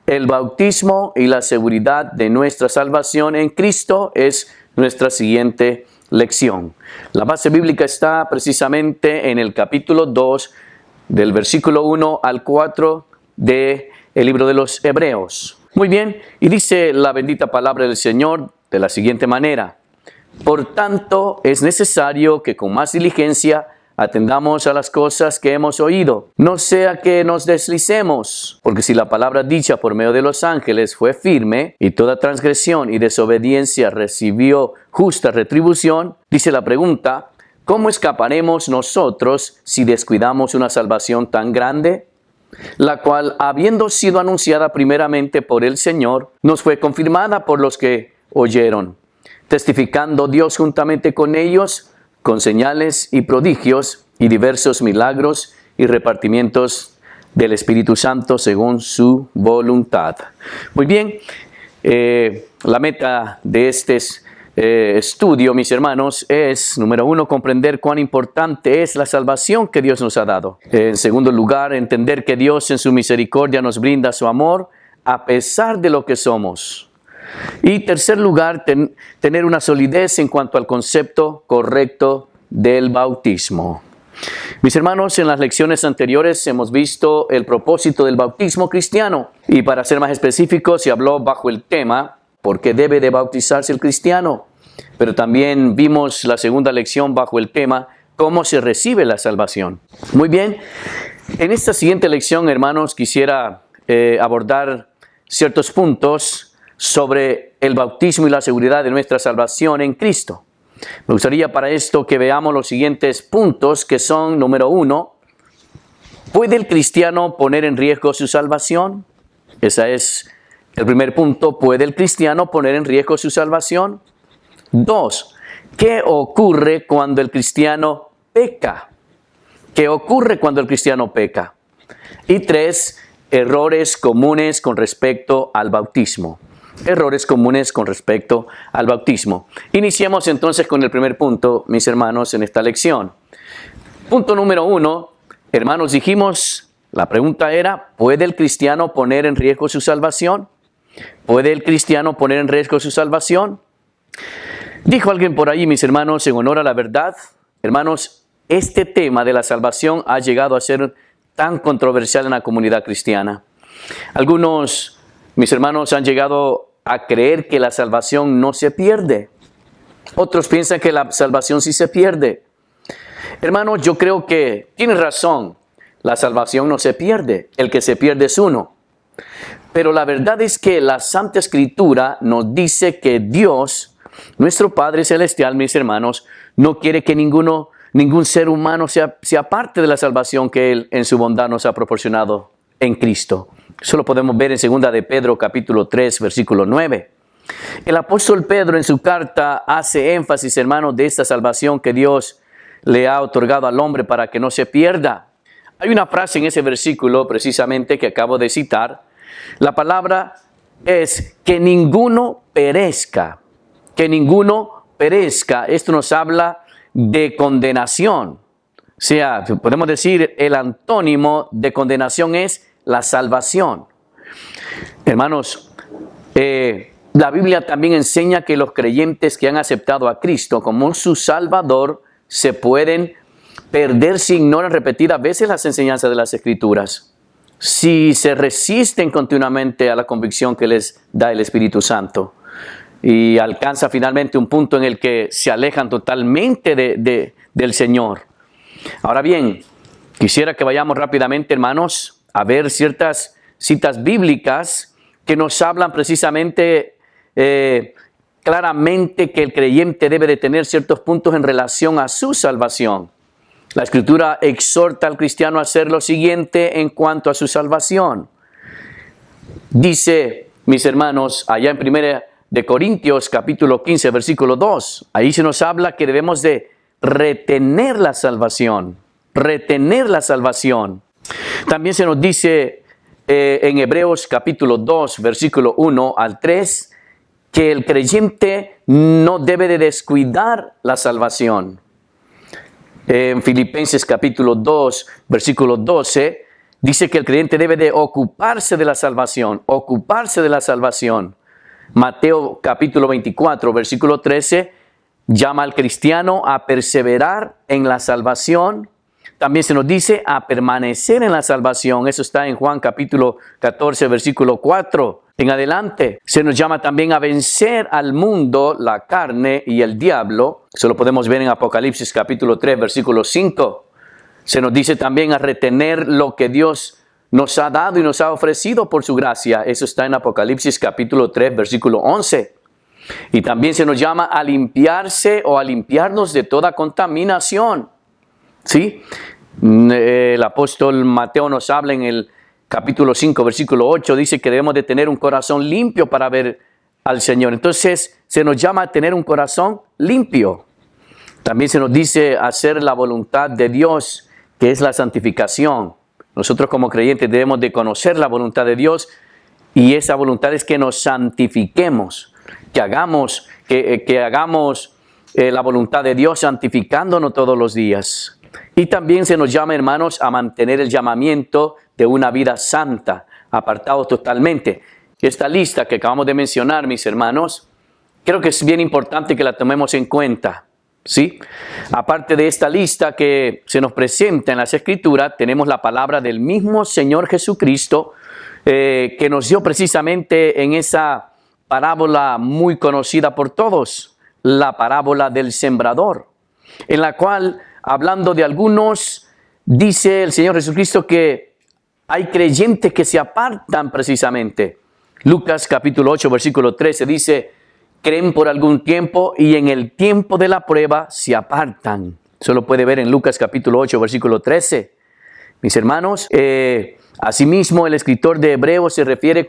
El bautismo y la seguridad de nuestra salvación en Cristo es nuestra siguiente lección. La base bíblica está precisamente en el capítulo 2, del versículo 1 al 4 del libro de los Hebreos. Muy bien, y dice la bendita palabra del Señor de la siguiente manera: por tanto, es necesario que con más diligencia atendamos a las cosas que hemos oído, no sea que nos deslicemos, porque si la palabra dicha por medio de los ángeles fue firme, y toda transgresión y desobediencia recibió justa retribución, dice la pregunta: ¿cómo escaparemos nosotros si descuidamos una salvación tan grande? La cual, habiendo sido anunciada primeramente por el Señor, nos fue confirmada por los que oyeron, testificando Dios juntamente con ellos, con señales y prodigios y diversos milagros y repartimientos del Espíritu Santo según su voluntad. Muy bien, la meta de este estudio, mis hermanos, es, número 1, comprender cuán importante es la salvación que Dios nos ha dado. En segundo lugar, entender que Dios en su misericordia nos brinda su amor a pesar de lo que somos. Y tercer lugar, tener una solidez en cuanto al concepto correcto del bautismo. Mis hermanos, en las lecciones anteriores hemos visto el propósito del bautismo cristiano. Y para ser más específicos, se habló bajo el tema ¿por qué debe de bautizarse el cristiano? Pero también vimos la segunda lección bajo el tema ¿cómo se recibe la salvación? Muy bien, en esta siguiente lección, hermanos, quisiera abordar ciertos puntos sobre el bautismo y la seguridad de nuestra salvación en Cristo. Me gustaría para esto que veamos los siguientes puntos, que son, número 1, ¿puede el cristiano poner en riesgo su salvación? Ese es el primer punto. ¿Puede el cristiano poner en riesgo su salvación? 2, ¿qué ocurre cuando el cristiano peca? ¿Qué ocurre cuando el cristiano peca? Y 3, errores comunes con respecto al bautismo. Errores comunes con respecto al bautismo. Iniciemos entonces con el primer punto, mis hermanos, en esta lección. Punto número 1, hermanos, dijimos, la pregunta era, ¿puede el cristiano poner en riesgo su salvación? ¿Puede el cristiano poner en riesgo su salvación? Dijo alguien por ahí, mis hermanos, en honor a la verdad, hermanos, este tema de la salvación ha llegado a ser tan controversial en la comunidad cristiana. Algunos, mis hermanos, han llegado a creer que la salvación no se pierde. Otros piensan que la salvación sí se pierde. Hermanos, yo creo que tienen razón. La salvación no se pierde. El que se pierde es uno. Pero la verdad es que la Santa Escritura nos dice que Dios, nuestro Padre Celestial, mis hermanos, no quiere que ningún ser humano sea parte de la salvación que Él en su bondad nos ha proporcionado en Cristo. Eso lo podemos ver en 2 de Pedro capítulo 3, versículo 9. El apóstol Pedro en su carta hace énfasis, hermanos, de esta salvación que Dios le ha otorgado al hombre para que no se pierda. Hay una frase en ese versículo precisamente que acabo de citar. La palabra es que ninguno perezca. Que ninguno perezca. Esto nos habla de condenación. O sea, podemos decir el antónimo de condenación es la salvación. Hermanos, la Biblia también enseña que los creyentes que han aceptado a Cristo como su Salvador se pueden perder si ignoran repetidas veces las enseñanzas de las Escrituras. Si se resisten continuamente a la convicción que les da el Espíritu Santo y alcanza finalmente un punto en el que se alejan totalmente del Señor. Ahora bien, quisiera que vayamos rápidamente, hermanos, a ver ciertas citas bíblicas que nos hablan precisamente claramente que el creyente debe de tener ciertos puntos en relación a su salvación. La Escritura exhorta al cristiano a hacer lo siguiente en cuanto a su salvación. Dice, mis hermanos, allá en 1 de Corintios capítulo 15, versículo 2, ahí se nos habla que debemos de retener la salvación. Retener la salvación. También se nos dice en Hebreos capítulo 2, versículo 1 al 3, que el creyente no debe de descuidar la salvación. En Filipenses capítulo 2, versículo 12, dice que el creyente debe de ocuparse de la salvación, ocuparse de la salvación. Mateo capítulo 24, versículo 13, llama al cristiano a perseverar en la salvación. También se nos dice a permanecer en la salvación. Eso está en Juan capítulo 14, versículo 4 en adelante. Se nos llama también a vencer al mundo, la carne y el diablo. Eso lo podemos ver en Apocalipsis capítulo 3, versículo 5. Se nos dice también a retener lo que Dios nos ha dado y nos ha ofrecido por su gracia. Eso está en Apocalipsis capítulo 3, versículo 11. Y también se nos llama a limpiarse o a limpiarnos de toda contaminación. ¿Sí? El apóstol Mateo nos habla en el capítulo 5, versículo 8, dice que debemos de tener un corazón limpio para ver al Señor. Entonces, se nos llama a tener un corazón limpio. También se nos dice hacer la voluntad de Dios, que es la santificación. Nosotros como creyentes debemos de conocer la voluntad de Dios y esa voluntad es que nos santifiquemos, que hagamos la voluntad de Dios santificándonos todos los días. Y también se nos llama, hermanos, a mantener el llamamiento de una vida santa, apartados totalmente. Esta lista que acabamos de mencionar, mis hermanos, creo que es bien importante que la tomemos en cuenta, ¿sí? Aparte de esta lista que se nos presenta en las Escrituras, tenemos la palabra del mismo Señor Jesucristo, que nos dio precisamente en esa parábola muy conocida por todos, la parábola del sembrador, en la cual, hablando de algunos, dice el Señor Jesucristo que hay creyentes que se apartan precisamente. Lucas capítulo 8, versículo 13 dice, creen por algún tiempo y en el tiempo de la prueba se apartan. Eso lo puede ver en Lucas capítulo 8, versículo 13. Mis hermanos, asimismo el escritor de Hebreos se refiere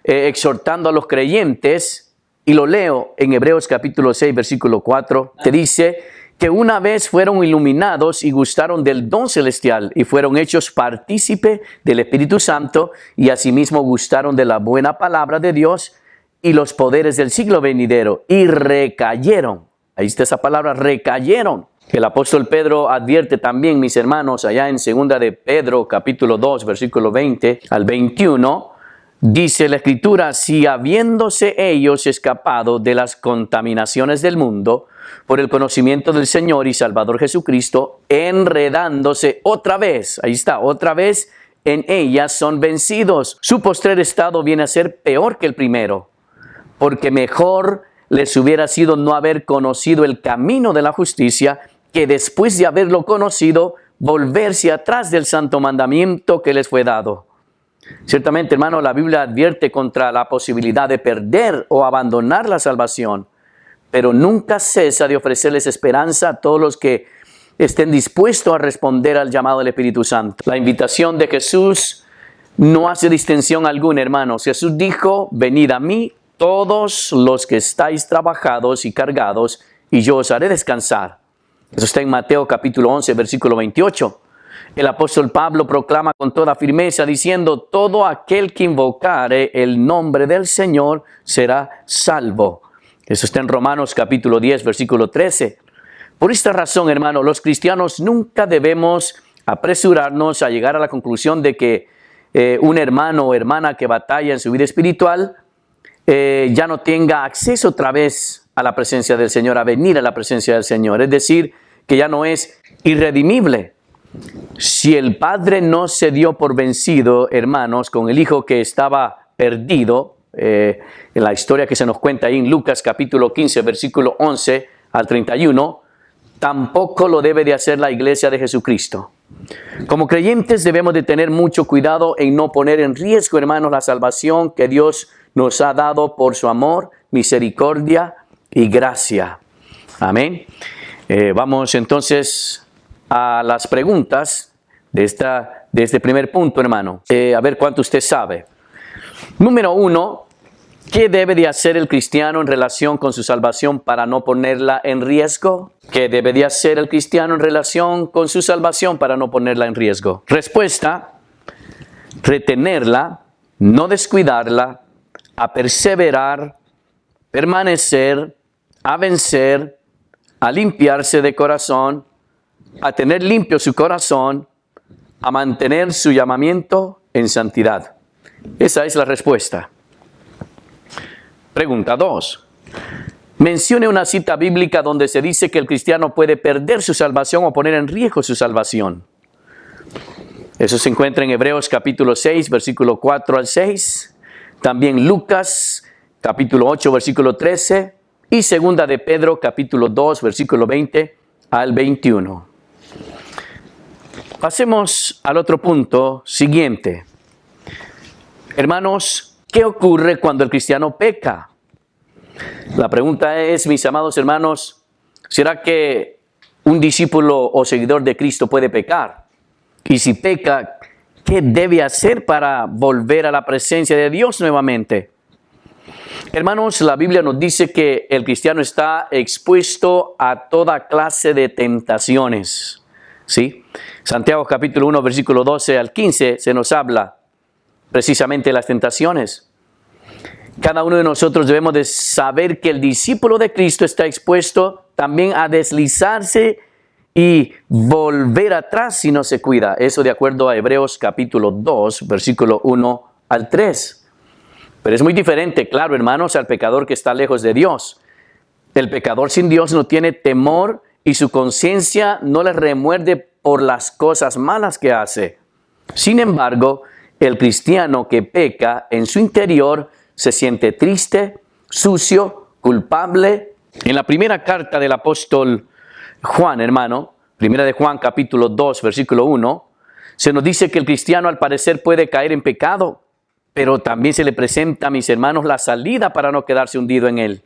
exhortando a los creyentes, y lo leo en Hebreos capítulo 6, versículo 4, que dice que una vez fueron iluminados y gustaron del don celestial y fueron hechos partícipe del Espíritu Santo y asimismo gustaron de la buena palabra de Dios y los poderes del siglo venidero y recayeron. Ahí está esa palabra, recayeron. El apóstol Pedro advierte también, mis hermanos, allá en 2 de Pedro capítulo 2, versículo 20 al 21, dice la Escritura, si habiéndose ellos escapado de las contaminaciones del mundo por el conocimiento del Señor y Salvador Jesucristo, enredándose otra vez, ahí está, otra vez en ellas son vencidos. Su postrer estado viene a ser peor que el primero, porque mejor les hubiera sido no haber conocido el camino de la justicia que después de haberlo conocido, volverse atrás del santo mandamiento que les fue dado. Ciertamente, hermano, la Biblia advierte contra la posibilidad de perder o abandonar la salvación, pero nunca cesa de ofrecerles esperanza a todos los que estén dispuestos a responder al llamado del Espíritu Santo. La invitación de Jesús no hace distinción alguna, hermanos. Jesús dijo, venid a mí todos los que estáis trabajados y cargados, y yo os haré descansar. Eso está en Mateo capítulo 11, versículo 28. El apóstol Pablo proclama con toda firmeza diciendo, todo aquel que invocare el nombre del Señor será salvo. Eso está en Romanos capítulo 10, versículo 13. Por esta razón, hermano, los cristianos nunca debemos apresurarnos a llegar a la conclusión de que un hermano o hermana que batalla en su vida espiritual ya no tenga acceso otra vez a la presencia del Señor, a venir a la presencia del Señor. Es decir, que ya no es irredimible. Si el padre no se dio por vencido, hermanos, con el hijo que estaba perdido, en la historia que se nos cuenta ahí en Lucas capítulo 15, versículo 11 al 31, tampoco lo debe de hacer la iglesia de Jesucristo. Como creyentes debemos de tener mucho cuidado en no poner en riesgo, hermanos, la salvación que Dios nos ha dado por su amor, misericordia y gracia. Amén. Vamos entonces a las preguntas de este primer punto, hermano. A ver cuánto usted sabe. Número 1, ¿qué debe de hacer el cristiano en relación con su salvación para no ponerla en riesgo? ¿Qué debe de hacer el cristiano en relación con su salvación para no ponerla en riesgo? Respuesta, retenerla, no descuidarla, a perseverar, permanecer, a vencer, a limpiarse de corazón, a tener limpio su corazón, a mantener su llamamiento en santidad? Esa es la respuesta. Pregunta 2. Mencione una cita bíblica donde se dice que el cristiano puede perder su salvación o poner en riesgo su salvación. Eso se encuentra en Hebreos capítulo 6, versículo 4 al 6. También Lucas capítulo 8, versículo 13. Y segunda de Pedro capítulo 2, versículo 20 al 21. Pasemos al otro punto siguiente. Hermanos, ¿qué ocurre cuando el cristiano peca? La pregunta es, mis amados hermanos, ¿será que un discípulo o seguidor de Cristo puede pecar? Y si peca, ¿qué debe hacer para volver a la presencia de Dios nuevamente? Hermanos, la Biblia nos dice que el cristiano está expuesto a toda clase de tentaciones. ¿Sí? Santiago capítulo 1, versículo 12 al 15 se nos habla precisamente de las tentaciones. Cada uno de nosotros debemos de saber que el discípulo de Cristo está expuesto también a deslizarse y volver atrás si no se cuida. Eso de acuerdo a Hebreos capítulo 2, versículo 1 al 3. Pero es muy diferente, claro, hermanos, al pecador que está lejos de Dios. El pecador sin Dios no tiene temor y su conciencia no le remuerde por las cosas malas que hace. Sin embargo, el cristiano que peca en su interior se siente triste, sucio, culpable. En la primera carta del apóstol Juan, hermano, primera de Juan capítulo 2, versículo 1, se nos dice que el cristiano al parecer puede caer en pecado, pero también se le presenta a mis hermanos la salida para no quedarse hundido en él.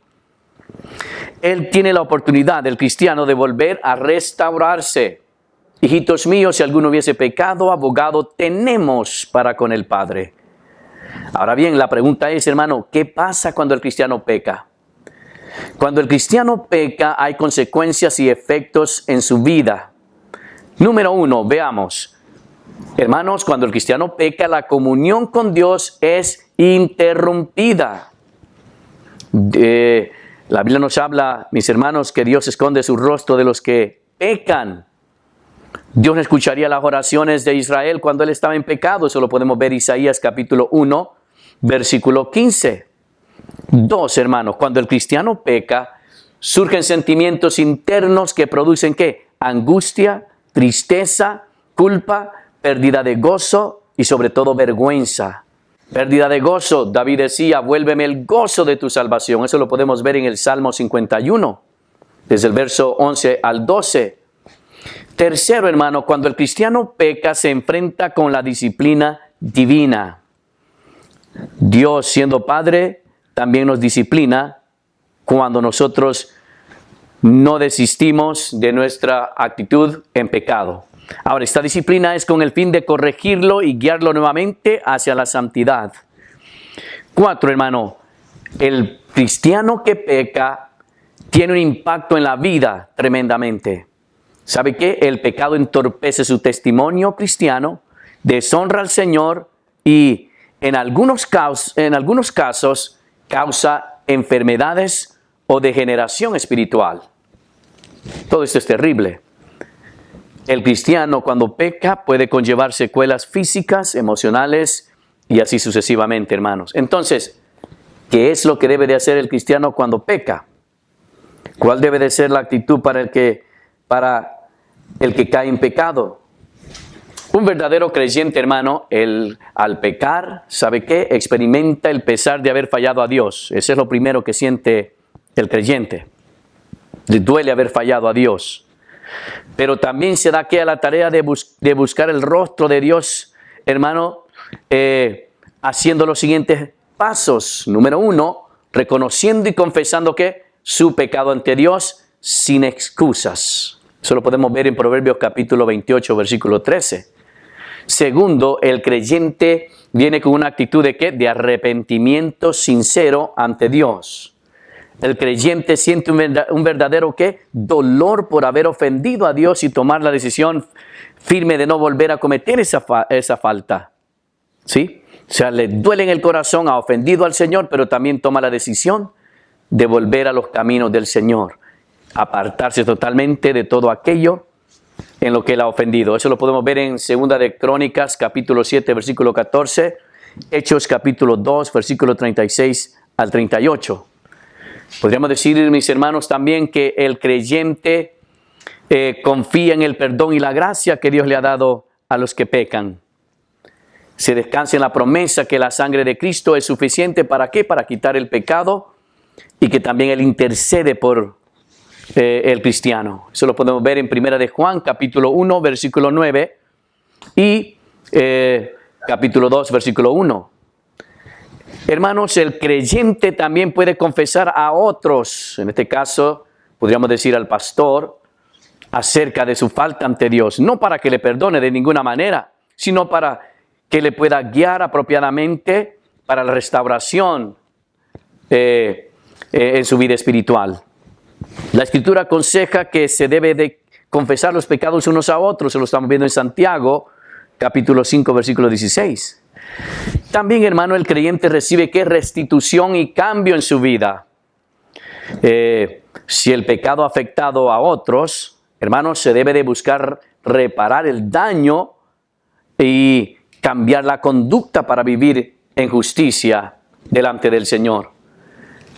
Él tiene la oportunidad, el cristiano, de volver a restaurarse. Hijitos míos, si alguno hubiese pecado, abogado tenemos para con el Padre. Ahora bien, la pregunta es, hermano, ¿qué pasa cuando el cristiano peca? Cuando el cristiano peca, hay consecuencias y efectos en su vida. Número 1, veamos. Hermanos, cuando el cristiano peca, la comunión con Dios es interrumpida. La Biblia nos habla, mis hermanos, que Dios esconde su rostro de los que pecan. Dios no escucharía las oraciones de Israel cuando él estaba en pecado. Eso lo podemos ver en Isaías capítulo 1, versículo 15. 2, hermanos, cuando el cristiano peca, surgen sentimientos internos que producen ¿qué? Angustia, tristeza, culpa, pérdida de gozo y sobre todo vergüenza. Pérdida de gozo, David decía, vuélveme el gozo de tu salvación. Eso lo podemos ver en el Salmo 51, desde el verso 11 al 12. Tercero, hermano, cuando el cristiano peca, se enfrenta con la disciplina divina. Dios, siendo Padre, también nos disciplina cuando nosotros no desistimos de nuestra actitud en pecado. Ahora, esta disciplina es con el fin de corregirlo y guiarlo nuevamente hacia la santidad. 4, hermano, el cristiano que peca tiene un impacto en la vida tremendamente. ¿Sabe qué? El pecado entorpece su testimonio cristiano, deshonra al Señor y en algunos casos causa enfermedades o degeneración espiritual. Todo esto es terrible. El cristiano cuando peca puede conllevar secuelas físicas, emocionales y así sucesivamente, hermanos. Entonces, ¿qué es lo que debe de hacer el cristiano cuando peca? ¿Cuál debe de ser la actitud para el que cae en pecado? Un verdadero creyente, hermano, al pecar, ¿sabe qué? Experimenta el pesar de haber fallado a Dios. Ese es lo primero que siente el creyente. Le duele haber fallado a Dios. Pero también se da que a la tarea de buscar el rostro de Dios, hermano, haciendo los siguientes pasos. Número 1, reconociendo y confesando que su pecado ante Dios sin excusas. Eso lo podemos ver en Proverbios capítulo 28, versículo 13. Segundo, el creyente viene con una actitud de ¿qué? De arrepentimiento sincero ante Dios. El creyente siente un verdadero ¿qué? Dolor por haber ofendido a Dios y tomar la decisión firme de no volver a cometer esa falta. ¿Sí? O sea, le duele en el corazón, ha ofendido al Señor, pero también toma la decisión de volver a los caminos del Señor. Apartarse totalmente de todo aquello en lo que él ha ofendido. Eso lo podemos ver en 2 de Crónicas, capítulo 7, versículo 14, Hechos, capítulo 2, versículo 36 al 38. Podríamos decir, mis hermanos, también que el creyente confía en el perdón y la gracia que Dios le ha dado a los que pecan. Se descansa en la promesa que la sangre de Cristo es suficiente. ¿Para qué? Para quitar el pecado y que también Él intercede por el cristiano. Eso lo podemos ver en 1 de Juan, capítulo 1, versículo 9 y capítulo 2, versículo 1. Hermanos, el creyente también puede confesar a otros, en este caso podríamos decir al pastor, acerca de su falta ante Dios, no para que le perdone de ninguna manera, sino para que le pueda guiar apropiadamente para la restauración en su vida espiritual. La Escritura aconseja que se debe de confesar los pecados unos a otros, se lo estamos viendo en Santiago, capítulo 5, versículo 16. También, hermano, el creyente recibe ¿qué? Restitución y cambio en su vida. Si el pecado ha afectado a otros, hermanos, se debe de buscar reparar el daño y cambiar la conducta para vivir en justicia delante del Señor.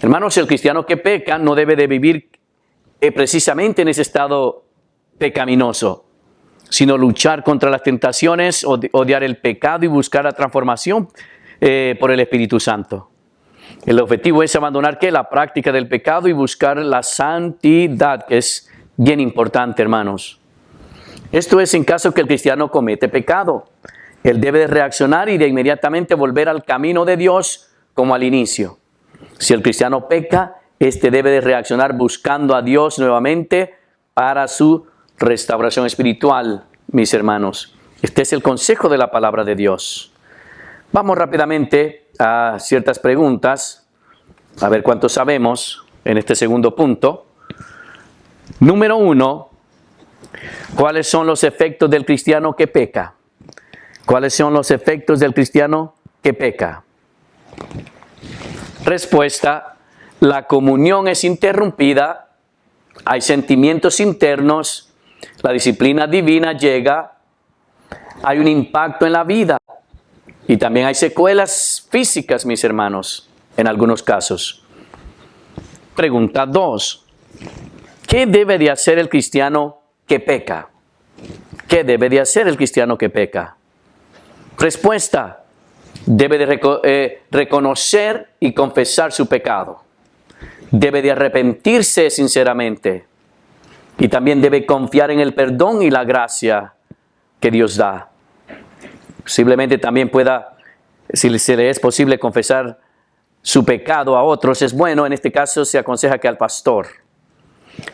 Hermanos, el cristiano que peca no debe de vivir precisamente en ese estado pecaminoso, sino luchar contra las tentaciones, odiar el pecado y buscar la transformación por el Espíritu Santo. El objetivo es abandonar ¿qué? La práctica del pecado y buscar la santidad, que es bien importante, hermanos. Esto es en caso que el cristiano comete pecado. Él debe de reaccionar y de inmediatamente volver al camino de Dios como al inicio. Si el cristiano peca, este debe de reaccionar buscando a Dios nuevamente para su restauración espiritual, mis hermanos. Este es el consejo de la palabra de Dios. Vamos rápidamente a ciertas preguntas, a ver cuánto sabemos en este segundo punto. Número 1, ¿cuáles son los efectos del cristiano que peca? ¿Cuáles son los efectos del cristiano que peca? Respuesta: la comunión es interrumpida, hay sentimientos internos, la disciplina divina llega, hay un impacto en la vida y también hay secuelas físicas, mis hermanos, en algunos casos. Pregunta 2. ¿Qué debe de hacer el cristiano que peca? ¿Qué debe de hacer el cristiano que peca? Respuesta: debe de reconocer y confesar su pecado. Debe de arrepentirse sinceramente. Y también debe confiar en el perdón y la gracia que Dios da. Posiblemente también pueda, si se le es posible, confesar su pecado a otros. Es bueno, en este caso se aconseja que al pastor.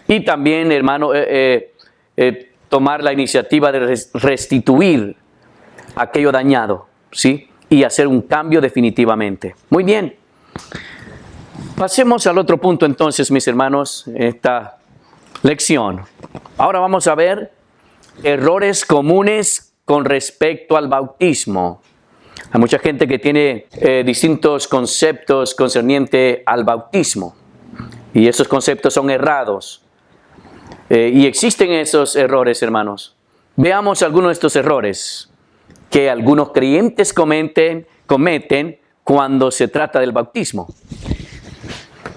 Y también, hermano, tomar la iniciativa de restituir aquello dañado, ¿sí? Y hacer un cambio definitivamente. Muy bien. Pasemos al otro punto entonces, mis hermanos, en esta lección. Ahora vamos a ver errores comunes con respecto al bautismo. Hay mucha gente que tiene distintos conceptos concernientes al bautismo. Y esos conceptos son errados. Y existen esos errores, hermanos. Veamos algunos de estos errores que algunos creyentes cometen cuando se trata del bautismo.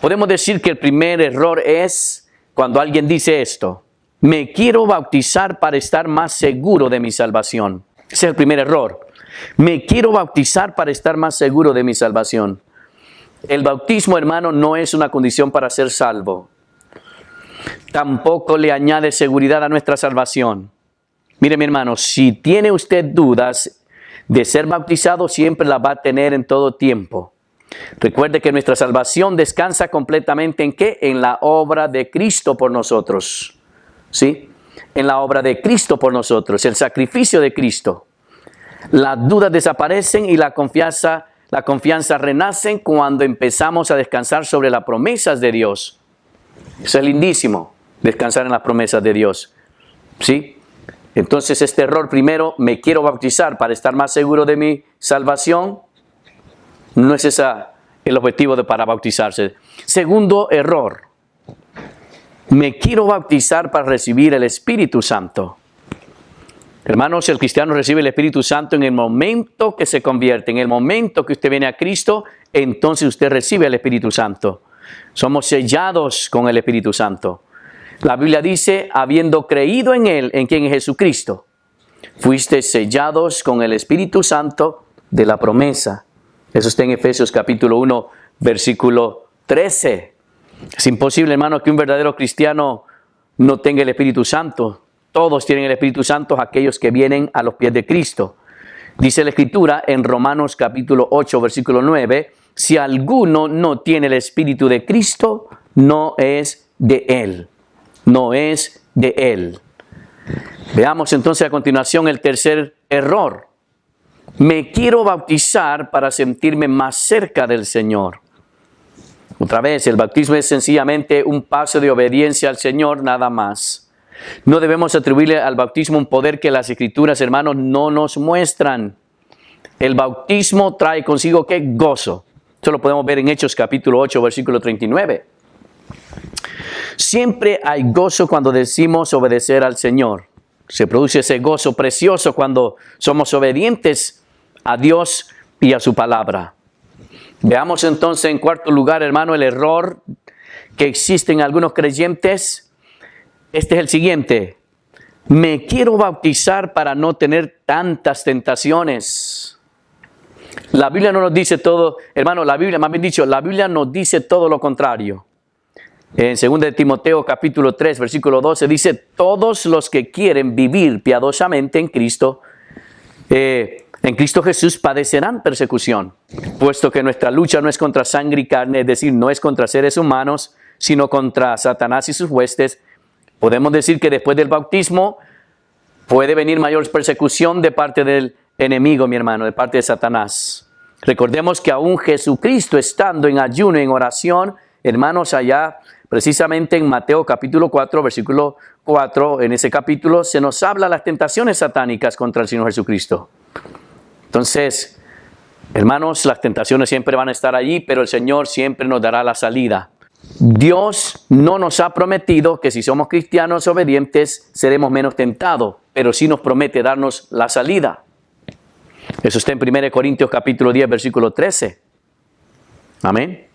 Podemos decir que el primer error es cuando alguien dice esto: me quiero bautizar para estar más seguro de mi salvación. Ese es el primer error. Me quiero bautizar para estar más seguro de mi salvación. El bautismo, hermano, no es una condición para ser salvo. Tampoco le añade seguridad a nuestra salvación. Mire, mi hermano, si tiene usted dudas de ser bautizado, siempre las va a tener en todo tiempo. Recuerde que nuestra salvación descansa completamente ¿en qué? En la obra de Cristo por nosotros. ¿Sí? En la obra de Cristo por nosotros, el sacrificio de Cristo. Las dudas desaparecen y la confianza renace cuando empezamos a descansar sobre las promesas de Dios. Eso es lindísimo, descansar en las promesas de Dios. ¿Sí? Entonces este error primero, me quiero bautizar para estar más seguro de mi salvación, no es ese el objetivo para bautizarse. Segundo error, me quiero bautizar para recibir el Espíritu Santo. Hermanos, el cristiano recibe el Espíritu Santo en el momento que se convierte, en el momento que usted viene a Cristo, entonces usted recibe el Espíritu Santo. Somos sellados con el Espíritu Santo. La Biblia dice, habiendo creído en Él, ¿en quién es Jesucristo? Fuiste sellados con el Espíritu Santo de la promesa. Eso está en Efesios capítulo 1, versículo 13. Es imposible, hermano, que un verdadero cristiano no tenga el Espíritu Santo. Todos tienen el Espíritu Santo, aquellos que vienen a los pies de Cristo. Dice la Escritura en Romanos capítulo 8, versículo 9, si alguno no tiene el Espíritu de Cristo, no es de Él. No es de Él. Veamos entonces a continuación el tercer error. Me quiero bautizar para sentirme más cerca del Señor. Otra vez, el bautismo es sencillamente un paso de obediencia al Señor, nada más. No debemos atribuirle al bautismo un poder que las Escrituras, hermanos, no nos muestran. El bautismo trae consigo ¿qué? Gozo. Esto lo podemos ver en Hechos capítulo 8, versículo 39. Siempre hay gozo cuando decimos obedecer al Señor. Se produce ese gozo precioso cuando somos obedientes a Dios y a su palabra. Veamos entonces en cuarto lugar, hermano, el error que existe en algunos creyentes. Este es el siguiente. Me quiero bautizar para no tener tantas tentaciones. La Biblia no nos dice todo, hermano, la Biblia, más bien dicho, la Biblia nos dice todo lo contrario. En 2 de Timoteo capítulo 3, versículo 12 dice, todos los que quieren vivir piadosamente en Cristo Jesús padecerán persecución, puesto que nuestra lucha no es contra sangre y carne, es decir, no es contra seres humanos, sino contra Satanás y sus huestes. Podemos decir que después del bautismo puede venir mayor persecución de parte del enemigo, mi hermano, de parte de Satanás. Recordemos que aún Jesucristo, estando en ayuno, en oración, hermanos, allá precisamente en Mateo capítulo 4, versículo 4, en ese capítulo se nos habla las tentaciones satánicas contra el Señor Jesucristo. Entonces, hermanos, las tentaciones siempre van a estar allí, pero el Señor siempre nos dará la salida. Dios no nos ha prometido que si somos cristianos obedientes seremos menos tentados, pero sí nos promete darnos la salida. Eso está en 1 Corintios capítulo 10, versículo 13. Amén.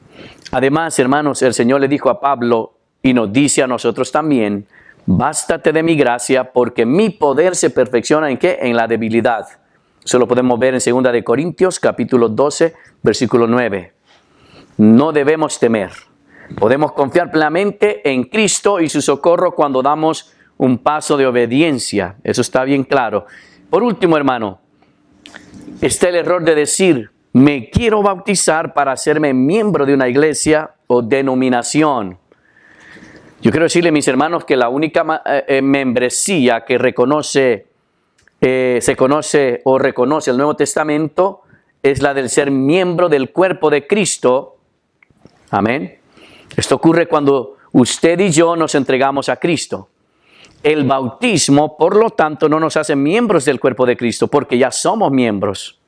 Además, hermanos, el Señor le dijo a Pablo y nos dice a nosotros también, bástate de mi gracia porque mi poder se perfecciona ¿en qué? En la debilidad. Eso lo podemos ver en 2 de Corintios capítulo 12, versículo 9. No debemos temer. Podemos confiar plenamente en Cristo y su socorro cuando damos un paso de obediencia. Eso está bien claro. Por último, hermano, está el error de decir, me quiero bautizar para hacerme miembro de una iglesia o denominación. Yo quiero decirle, mis hermanos, que la única membresía que se conoce o reconoce el Nuevo Testamento es la del ser miembro del cuerpo de Cristo. Amén. Esto ocurre cuando usted y yo nos entregamos a Cristo. El bautismo, por lo tanto, no nos hace miembros del cuerpo de Cristo porque ya somos miembros.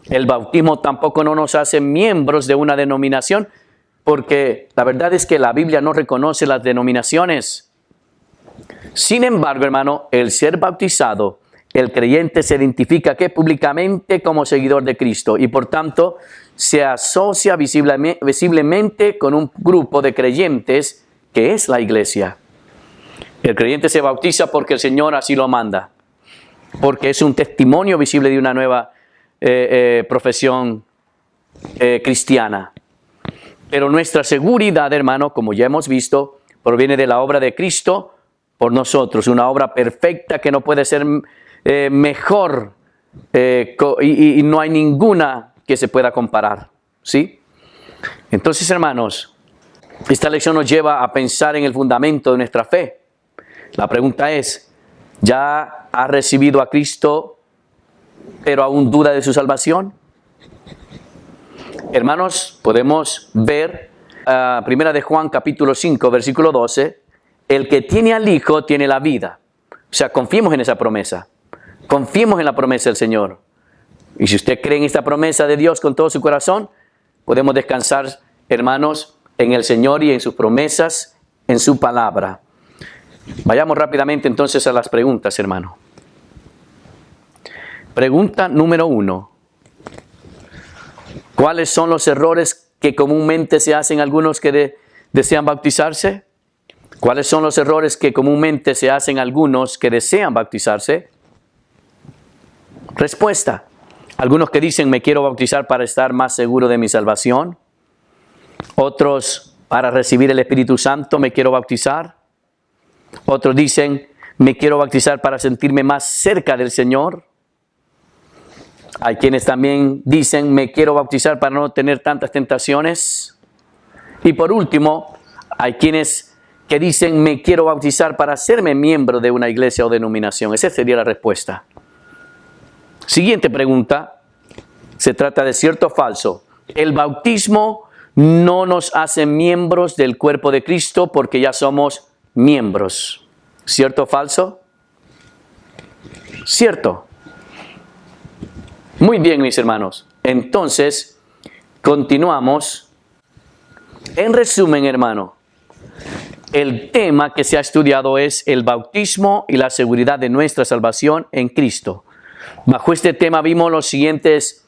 El bautismo tampoco no nos hace miembros de una denominación porque la verdad es que la Biblia no reconoce las denominaciones. Sin embargo, hermano, el ser bautizado, el creyente se identifica que públicamente como seguidor de Cristo y por tanto se asocia visiblemente con un grupo de creyentes que es la iglesia. El creyente se bautiza porque el Señor así lo manda, porque es un testimonio visible de una nueva profesión cristiana. Pero nuestra seguridad, hermano, como ya hemos visto, proviene de la obra de Cristo por nosotros, una obra perfecta que no puede ser mejor y no hay ninguna que se pueda comparar, ¿sí? Entonces, hermanos, esta lección nos lleva a pensar en el fundamento de nuestra fe. La pregunta es, ¿ya ha recibido a Cristo, pero aún duda de su salvación? Hermanos, podemos ver Primera de Juan capítulo 5, versículo 12, el que tiene al Hijo tiene la vida. O sea, confiemos en esa promesa. Confiemos en la promesa del Señor. Y si usted cree en esta promesa de Dios con todo su corazón, podemos descansar, hermanos, en el Señor y en sus promesas, en su palabra. Vayamos rápidamente entonces a las preguntas, hermano. Pregunta número 1. ¿Cuáles son los errores que comúnmente se hacen algunos que desean bautizarse? ¿Cuáles son los errores que comúnmente se hacen algunos que desean bautizarse? Respuesta. Algunos que dicen, me quiero bautizar para estar más seguro de mi salvación. Otros, para recibir el Espíritu Santo, me quiero bautizar. Otros dicen, me quiero bautizar para sentirme más cerca del Señor. Hay quienes también dicen, me quiero bautizar para no tener tantas tentaciones. Y por último, hay quienes que dicen, me quiero bautizar para hacerme miembro de una iglesia o denominación. Esa sería la respuesta. Siguiente pregunta. Se trata de cierto o falso. El bautismo no nos hace miembros del cuerpo de Cristo porque ya somos miembros. ¿Cierto o falso? Cierto. Muy bien, mis hermanos. Entonces, continuamos. En resumen, hermano, el tema que se ha estudiado es el bautismo y la seguridad de nuestra salvación en Cristo. Bajo este tema vimos los siguientes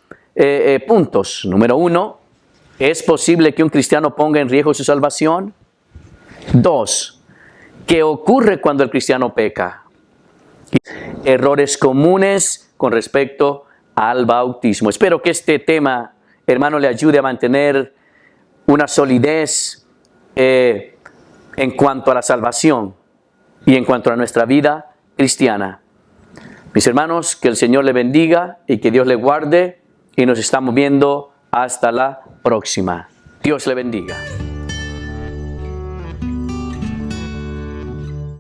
puntos. Número 1, ¿es posible que un cristiano ponga en riesgo su salvación? 2, ¿qué ocurre cuando el cristiano peca? Errores comunes con respecto al bautismo. Espero que este tema, hermano, le ayude a mantener una solidez en cuanto a la salvación y en cuanto a nuestra vida cristiana. Mis hermanos, que el Señor le bendiga y que Dios le guarde y nos estamos viendo hasta la próxima. Dios le bendiga.